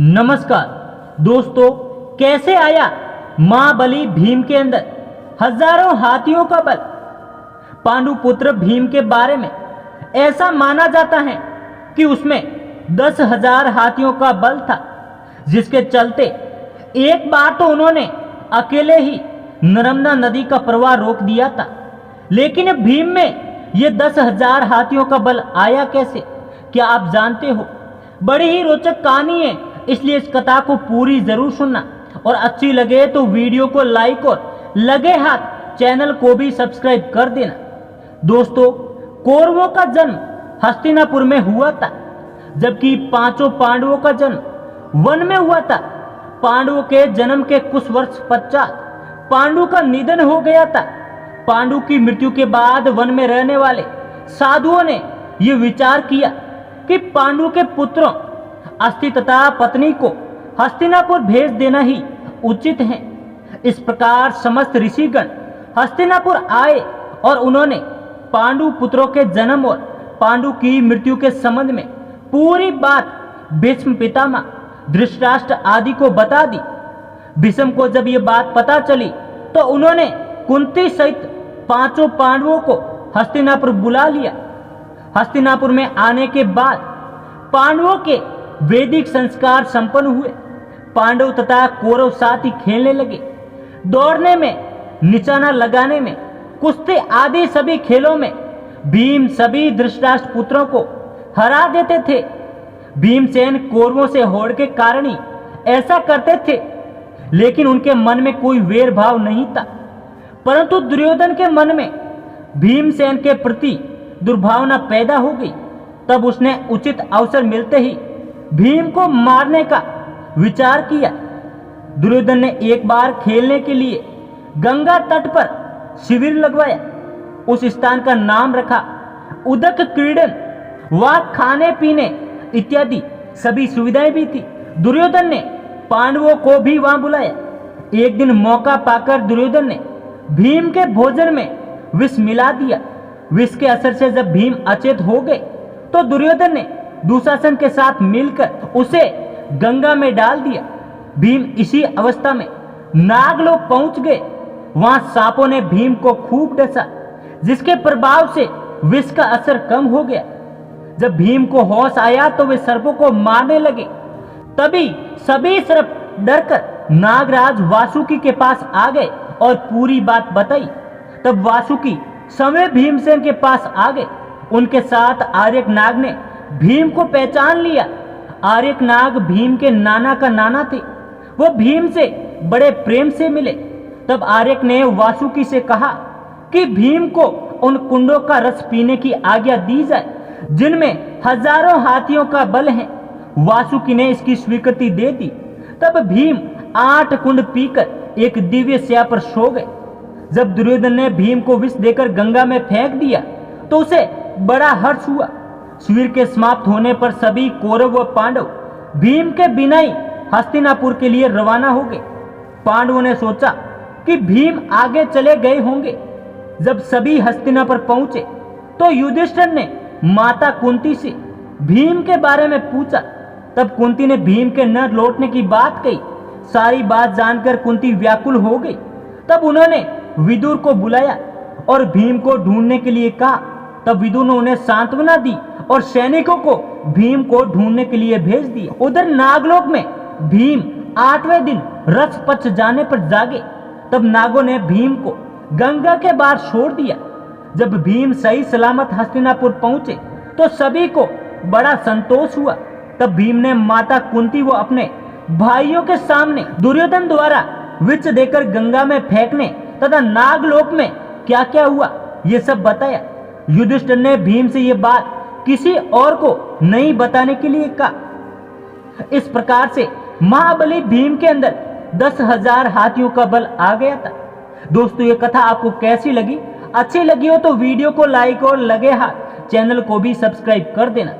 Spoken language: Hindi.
नमस्कार दोस्तों, कैसे आया महाबली भीम के अंदर हजारों हाथियों का बल। पांडु पुत्र भीम के बारे में ऐसा माना जाता है कि उसमें 10,000 हाथियों का बल था, जिसके चलते एक बार तो उन्होंने अकेले ही नर्मदा नदी का प्रवाह रोक दिया था। लेकिन भीम में ये 10,000 हाथियों का बल आया कैसे, क्या आप जानते हो? बड़ी ही रोचक कहानी है, इसलिए इस कथा को पूरी जरूर सुनना और अच्छी लगे तो वीडियो को लाइक और लगे हाथ चैनल को भी सब्सक्राइब कर देना। दोस्तों, कौरवों का जन्म हस्तिनापुर में हुआ था, जबकि पांचों पांडवों का जन्म वन में हुआ था। पांडवों के जन्म के कुछ वर्ष पश्चात पांडु का निधन हो गया था। पांडु की मृत्यु के बाद वन में रहने वाले साधुओं ने यह विचार किया कि पांडु के पुत्रों अस्थि तथा पत्नी को हस्तिनापुर भेज देना ही उचित है। इस प्रकार समस्त ऋषिगण हस्तिनापुर आए और उन्होंने पांडु पुत्रों के जन्म और पांडु की मृत्यु के संबंध में पूरी बात भीष्म पितामह, धृतराष्ट्र आदि को बता दी। भीष्म को जब ये बात पता चली तो उन्होंने कुंती सहित पांचों पांडवों को हस्तिनापुर बुला लिया। हस्तिनापुर में आने के बाद पांडवों के वैदिक संस्कार संपन्न हुए। पांडव तथा कौरव साथ ही खेलने लगे। दौड़ने में, निशाना लगाने में, कुश्ती आदि सभी खेलों में भीम सभी धृतराष्ट्र पुत्रों को हरा देते थे। भीमसेन कौरवों से होड़ के कारण ही ऐसा करते थे, लेकिन उनके मन में कोई वैर भाव नहीं था। परंतु दुर्योधन के मन में भीमसेन के प्रति दुर्भावना पैदा हो गई। तब उसने उचित अवसर मिलते ही भीम को मारने का विचार किया। दुर्योधन ने एक बार खेलने के लिए गंगा तट पर शिविर लगवाया। उस स्थान का नाम रखा उदक क्रीडन। वहां खाने पीने इत्यादि सभी सुविधाएं भी थी। दुर्योधन ने पांडवों को भी वहां बुलाया। एक दिन मौका पाकर दुर्योधन ने भीम के भोजन में विष मिला दिया। विष के असर से जब भीम अचेत हो गए तो दुर्योधन ने दुशासन के साथ मिलकर उसे गंगा में डाल दिया। भीम इसी अवस्था में नागलोक पहुंच गए। वहां सांपों ने भीम को खूब डसा, जिसके प्रभाव से विष का असर कम हो गया। जब भीम को होश आया तो वे सर्पों को मारने लगे। तभी सभी सर्प डरकर नागराज वासुकी के पास आ गए और पूरी बात बताई। तब वासुकी समय भीमसेन के पास आ गए। उनके साथ आर्यक नाग ने भीम को पहचान लिया। आर्यक नाग भीम के नाना का नाना थे। वो भीम से बड़े प्रेम से मिले। तब आर्यक ने वासुकी से कहा कि भीम को उन कुंडों का रस पीने की आज्ञा दी जाए, जिनमें हजारों हाथियों का बल है। वासुकी ने इसकी स्वीकृति दे दी। तब भीम 8 कुंड पीकर एक दिव्य शैया पर सो गए। जब दुर्योधन ने भीम को विष देकर गंगा में फेंक दिया तो उसे बड़ा हर्ष हुआ। शिविर के समाप्त होने पर सभी कौरव व पांडव भीम के बिना ही हस्तिनापुर के लिए रवाना हो गए। पांडवों ने सोचा कि भीम आगे चले गए होंगे। जब सभी हस्तिनापुर पहुंचे तो युधिष्ठिर ने माता कुंती से भीम के बारे में पूछा। तब कुंती ने भीम के न लौटने की बात कही। सारी बात जानकर कुंती व्याकुल हो गई। तब उन्होंने विदुर को बुलाया और भीम को ढूंढने के लिए कहा। तब विदुर ने उन्हें सांत्वना दी और सैनिकों को भीम को ढूंढने के लिए भेज दिया। उधर नागलोक में भीम 8वें दिन रथ पच जाने पर जागे। तब नागों ने भीम को गंगा के बाहर छोड़ दिया। जब भीम सही सलामत हस्तिनापुर पहुंचे तो सभी को बड़ा संतोष हुआ। तब भीम ने माता कुंती व अपने भाइयों के सामने दुर्योधन द्वारा विष देकर गंगा में फेंकने तथा नागलोक में क्या क्या हुआ ये सब बताया। युधिष्ठिर ने भीम से ये बात किसी और को नहीं बताने के लिए कहा। इस प्रकार से महाबली भीम के अंदर 10,000 हाथियों का बल आ गया था। दोस्तों, ये कथा आपको कैसी लगी? अच्छी लगी हो तो वीडियो को लाइक और लगे हाथ चैनल को भी सब्सक्राइब कर देना।